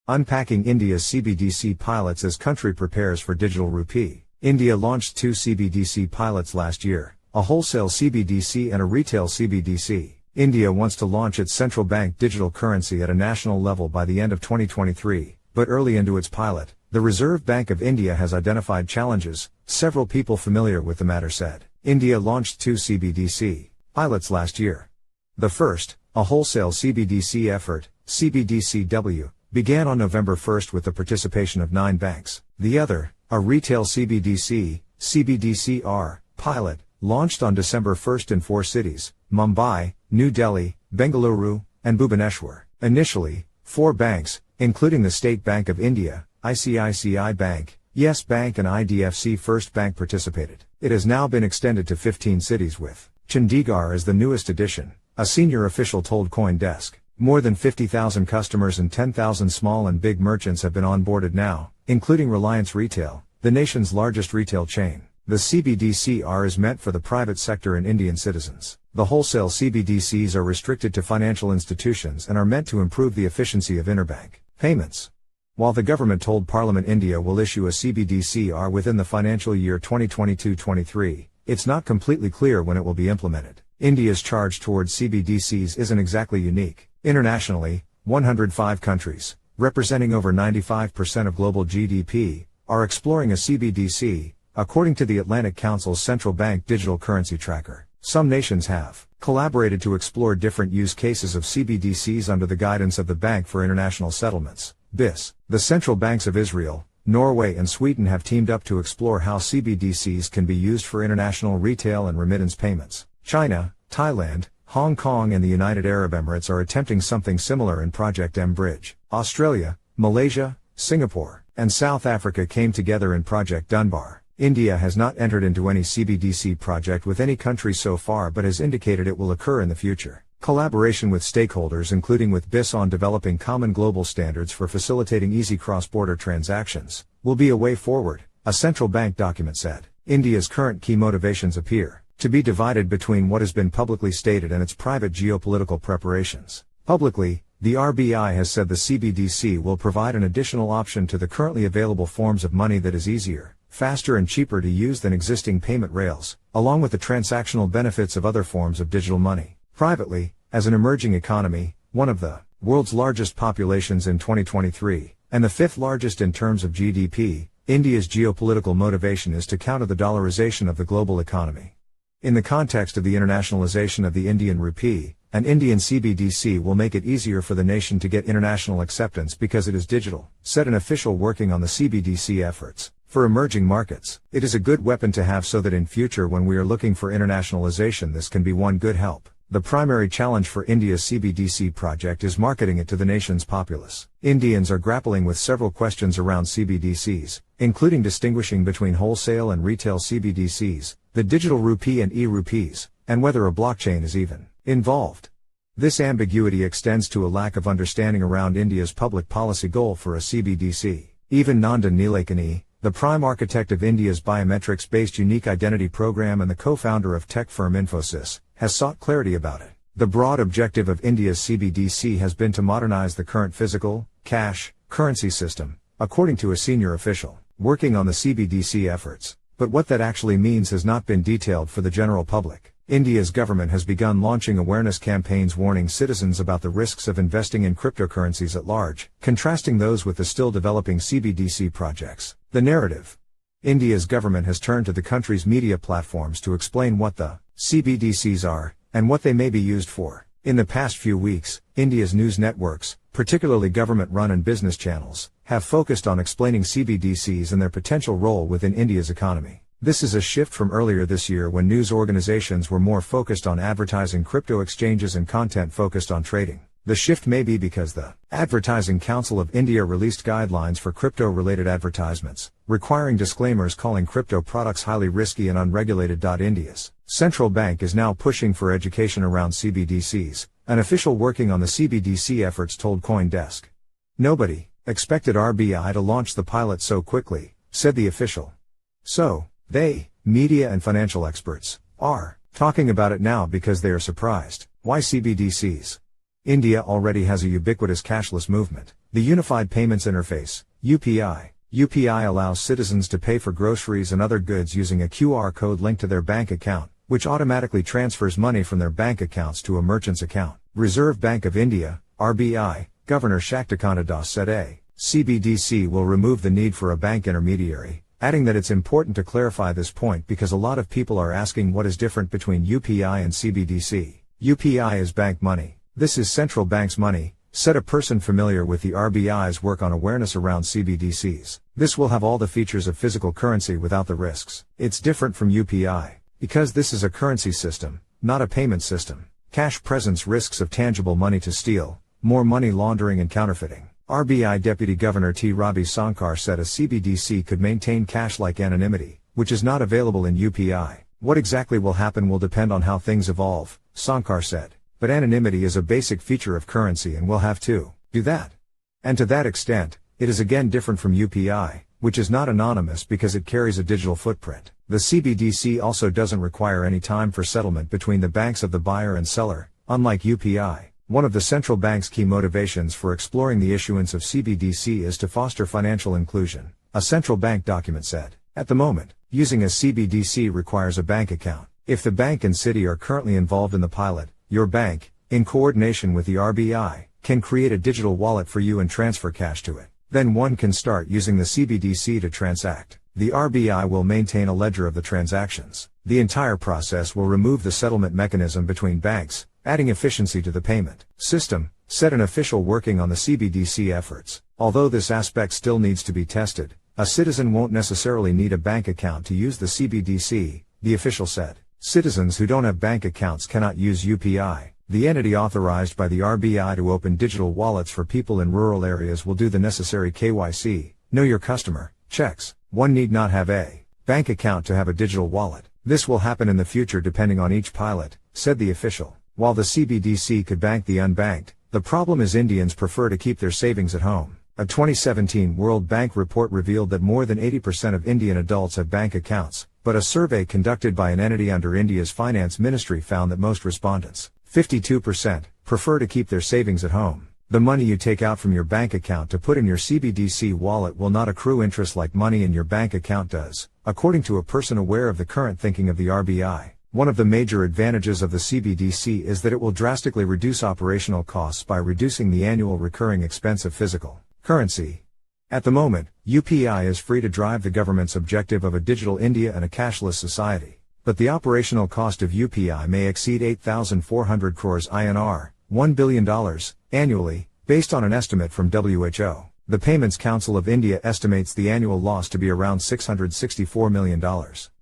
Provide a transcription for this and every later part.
Unpacking India's CBDC pilots as country prepares for digital rupee. India launched 2 CBDC pilots last year, a wholesale CBDC and a retail CBDC. India wants to launch its central bank digital currency at a national level by the end of 2023, but early into its pilot, the Reserve Bank of India has identified challenges, several people familiar with the matter said. India launched 2 CBDC pilots last year. The first, a wholesale CBDC effort, CBDC-W, began on November 1 with the participation of 9 banks. The other, a retail CBDC, CBDC-R, pilot, launched on December 1 in 4 cities, Mumbai, New Delhi, Bengaluru, and Bhubaneswar. Initially, 4 banks, including the State Bank of India, ICICI Bank, Yes Bank and IDFC First Bank participated. It has now been extended to 15 cities with Chandigarh as the newest addition, a senior official told CoinDesk. More than 50,000 customers and 10,000 small and big merchants have been onboarded now, including Reliance Retail, the nation's largest retail chain. The CBDC-R is meant for the private sector and Indian citizens. The wholesale CBDCs are restricted to financial institutions and are meant to improve the efficiency of interbank payments. While the government told Parliament India will issue a CBDC-R within the financial year 2022-23, it's not completely clear when it will be implemented. India's charge towards CBDCs isn't exactly unique. Internationally, 105 countries, representing over 95% of global GDP, are exploring a CBDC, according to the Atlantic Council's Central Bank Digital Currency Tracker. Some nations have collaborated to explore different use cases of CBDCs under the guidance of the Bank for International Settlements, BIS. The central banks of Israel, Norway and Sweden have teamed up to explore how CBDCs can be used for international retail and remittance payments. China, Thailand, Hong Kong and the United Arab Emirates are attempting something similar in Project M-Bridge. Australia, Malaysia, Singapore, and South Africa came together in Project Dunbar. India has not entered into any CBDC project with any country so far but has indicated it will occur in the future. Collaboration with stakeholders including with BIS on developing common global standards for facilitating easy cross-border transactions will be a way forward, a central bank document said. India's current key motivations appear to be divided between what has been publicly stated and its private geopolitical preparations. Publicly, the RBI has said the CBDC will provide an additional option to the currently available forms of money that is easier, faster and cheaper to use than existing payment rails, along with the transactional benefits of other forms of digital money. Privately, as an emerging economy, one of the world's largest populations in 2023, and the 5th largest in terms of GDP, India's geopolitical motivation is to counter the dollarization of the global economy. In the context of the internationalization of the Indian rupee, an Indian CBDC will make it easier for the nation to get international acceptance because it is digital, said an official working on the CBDC efforts. For emerging markets, it is a good weapon to have so that in future when we are looking for internationalization this can be one good help. The primary challenge for India's CBDC project is marketing it to the nation's populace. Indians are grappling with several questions around CBDCs, including distinguishing between wholesale and retail CBDCs, the digital rupee and e-rupees, and whether a blockchain is even involved. This ambiguity extends to a lack of understanding around India's public policy goal for a CBDC. Even Nandan Nilekani, the prime architect of India's biometrics-based unique identity program and the co-founder of tech firm Infosys, has sought clarity about it. The broad objective of India's CBDC has been to modernize the current physical, cash, currency system, according to a senior official working on the CBDC efforts. But what that actually means has not been detailed for the general public. India's government has begun launching awareness campaigns warning citizens about the risks of investing in cryptocurrencies at large, contrasting those with the still developing CBDC projects. The narrative. India's government has turned to the country's media platforms to explain what the CBDCs are, and what they may be used for. In the past few weeks, India's news networks, particularly government-run and business channels, have focused on explaining CBDCs and their potential role within India's economy. This is a shift from earlier this year when news organizations were more focused on advertising crypto exchanges and content focused on trading. The shift may be because the Advertising Council of India released guidelines for crypto-related advertisements, requiring disclaimers calling crypto products highly risky and unregulated. India's central bank is now pushing for education around CBDCs, an official working on the CBDC efforts told CoinDesk. Nobody expected RBI to launch the pilot so quickly, said the official. So, they, media and financial experts, are talking about it now because they are surprised. Why CBDCs? India already has a ubiquitous cashless movement. The Unified Payments Interface, UPI. UPI allows citizens to pay for groceries and other goods using a QR code linked to their bank account, which automatically transfers money from their bank accounts to a merchant's account. Reserve Bank of India, RBI, Governor Shaktikanta Das said a CBDC will remove the need for a bank intermediary, adding that it's important to clarify this point because a lot of people are asking what is different between UPI and CBDC. UPI is bank money. This is central bank's money, said a person familiar with the RBI's work on awareness around CBDCs. This will have all the features of physical currency without the risks. It's different from UPI, because this is a currency system, not a payment system. Cash presents risks of tangible money to steal, more money laundering and counterfeiting. RBI Deputy Governor T. Ravi Shankar said a CBDC could maintain cash-like anonymity, which is not available in UPI. What exactly will happen will depend on how things evolve, Shankar said. But anonymity is a basic feature of currency and will have to do that. And to that extent, it is again different from UPI, which is not anonymous because it carries a digital footprint. The CBDC also doesn't require any time for settlement between the banks of the buyer and seller, unlike UPI. One of the central bank's key motivations for exploring the issuance of CBDC is to foster financial inclusion, a central bank document said. At the moment, using a CBDC requires a bank account. If the bank and city are currently involved in the pilot, your bank, in coordination with the RBI, can create a digital wallet for you and transfer cash to it. Then one can start using the CBDC to transact. The RBI will maintain a ledger of the transactions. The entire process will remove the settlement mechanism between banks, adding efficiency to the payment system, said an official working on the CBDC efforts. Although this aspect still needs to be tested, a citizen won't necessarily need a bank account to use the CBDC, the official said. Citizens who don't have bank accounts cannot use UPI. The entity authorized by the RBI to open digital wallets for people in rural areas will do the necessary KYC, know your customer, checks. One need not have a bank account to have a digital wallet. This will happen in the future depending on each pilot, said the official. While the CBDC could bank the unbanked, the problem is Indians prefer to keep their savings at home. A 2017 World Bank report revealed that more than 80% of Indian adults have bank accounts, but a survey conducted by an entity under India's finance ministry found that most respondents, 52%, prefer to keep their savings at home. The money you take out from your bank account to put in your CBDC wallet will not accrue interest like money in your bank account does, according to a person aware of the current thinking of the RBI. One of the major advantages of the CBDC is that it will drastically reduce operational costs by reducing the annual recurring expense of physical currency. At the moment, UPI is free to drive the government's objective of a digital India and a cashless society. But the operational cost of UPI may exceed 8,400 crores INR, $1 billion, annually, based on an estimate from WHO. The Payments Council of India estimates the annual loss to be around $664 million.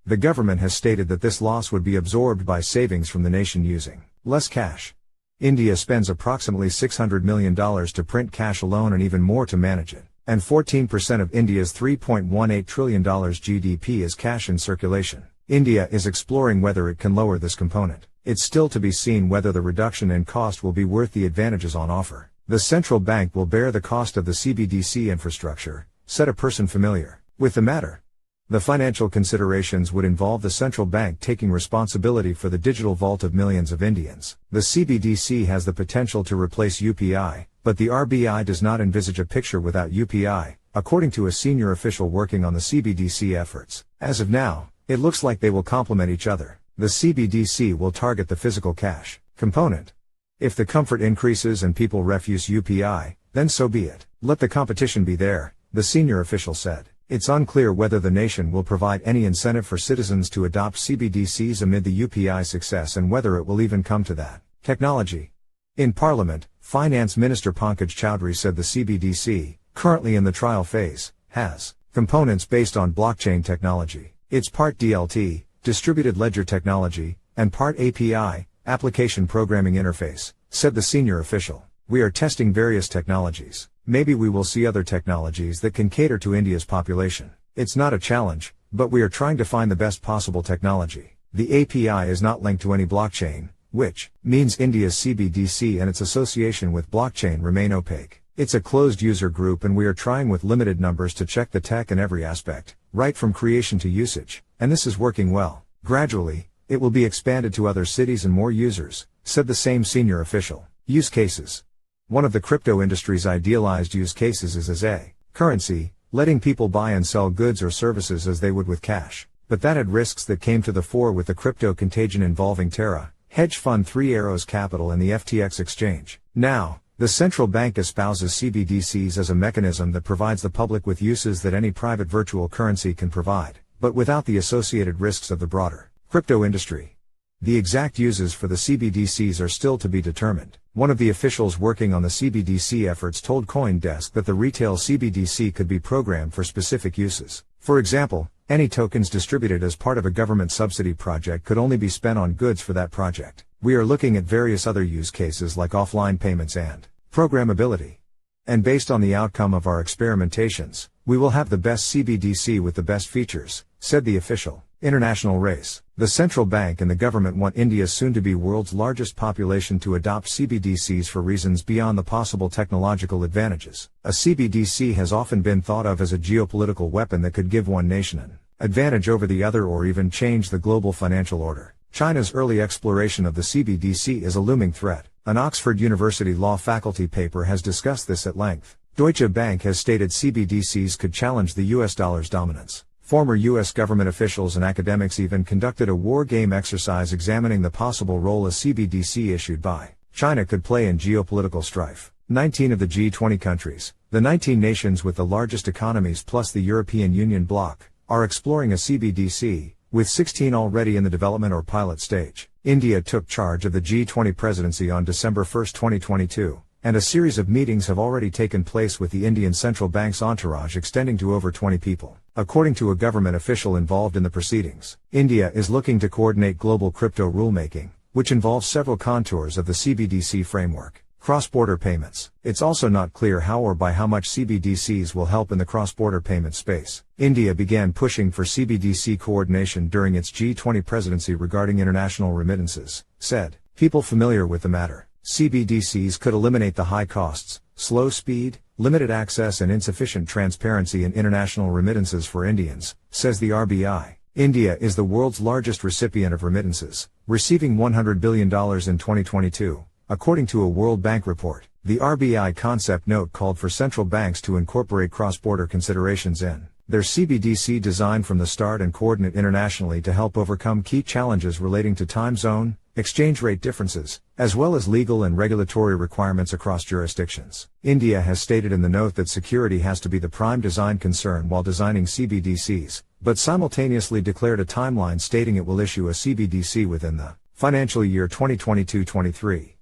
The government has stated that this loss would be absorbed by savings from the nation using less cash. India spends approximately $600 million to print cash alone and even more to manage it. And 14% of India's $3.18 trillion GDP is cash in circulation. India is exploring whether it can lower this component. It's still to be seen whether the reduction in cost will be worth the advantages on offer. The central bank will bear the cost of the CBDC infrastructure, said a person familiar with the matter. The financial considerations would involve the central bank taking responsibility for the digital vault of millions of Indians. The CBDC has the potential to replace UPI, but the RBI does not envisage a picture without UPI, according to a senior official working on the CBDC efforts. As of now, it looks like they will complement each other. The CBDC will target the physical cash component. If the comfort increases and people refuse UPI, then so be it. Let the competition be there, the senior official said. It's unclear whether the nation will provide any incentive for citizens to adopt CBDCs amid the UPI success and whether it will even come to that. Technology. In Parliament, Finance Minister Pankaj Chaudhary said the CBDC, currently in the trial phase, has components based on blockchain technology. It's part DLT, distributed ledger technology, and part API, application programming interface, said the senior official. We are testing various technologies. Maybe we will see other technologies that can cater to India's population. It's not a challenge, but we are trying to find the best possible technology. The API is not linked to any blockchain, which means India's CBDC and its association with blockchain remain opaque. It's a closed user group and we are trying with limited numbers to check the tech in every aspect, right from creation to usage, and this is working well. Gradually, it will be expanded to other cities and more users, said the same senior official. Use cases. One of the crypto industry's idealized use cases is as a currency, letting people buy and sell goods or services as they would with cash. But that had risks that came to the fore with the crypto contagion involving Terra, hedge fund Three Arrows Capital and the FTX exchange. Now, the central bank espouses CBDCs as a mechanism that provides the public with uses that any private virtual currency can provide, but without the associated risks of the broader crypto industry. The exact uses for the CBDCs are still to be determined. One of the officials working on the CBDC efforts told CoinDesk that the retail CBDC could be programmed for specific uses. For example, any tokens distributed as part of a government subsidy project could only be spent on goods for that project. We are looking at various other use cases like offline payments and programmability. And based on the outcome of our experimentations, we will have the best CBDC with the best features, said the official. International race. The central bank and the government want India's soon-to-be world's largest population to adopt CBDCs for reasons beyond the possible technological advantages. A CBDC has often been thought of as a geopolitical weapon that could give one nation an advantage over the other or even change the global financial order. China's early exploration of the CBDC is a looming threat. An Oxford University law faculty paper has discussed this at length. Deutsche Bank has stated CBDCs could challenge the US dollar's dominance. Former U.S. government officials and academics even conducted a war game exercise examining the possible role a CBDC issued by China could play in geopolitical strife. 19 of the G20 countries, the 19 nations with the largest economies plus the European Union bloc, are exploring a CBDC, with 16 already in the development or pilot stage. India took charge of the G20 presidency on December 1, 2022. And a series of meetings have already taken place with the Indian central bank's entourage extending to over 20 people. According to a government official involved in the proceedings, India is looking to coordinate global crypto rulemaking, which involves several contours of the CBDC framework. Cross-border payments. It's also not clear how or by how much CBDCs will help in the cross-border payment space. India began pushing for CBDC coordination during its G20 presidency regarding international remittances, said people familiar with the matter. CBDCs could eliminate the high costs, slow speed, limited access and insufficient transparency in international remittances for Indians, says the RBI. India is the world's largest recipient of remittances, receiving $100 billion in 2022, according to a World Bank report. The RBI concept note called for central banks to incorporate cross-border considerations in their CBDC design from the start and coordinate internationally to help overcome key challenges relating to time zone, exchange rate differences, as well as legal and regulatory requirements across jurisdictions. India has stated in the note that security has to be the prime design concern while designing CBDCs, but simultaneously declared a timeline stating it will issue a CBDC within the financial year 2022-23.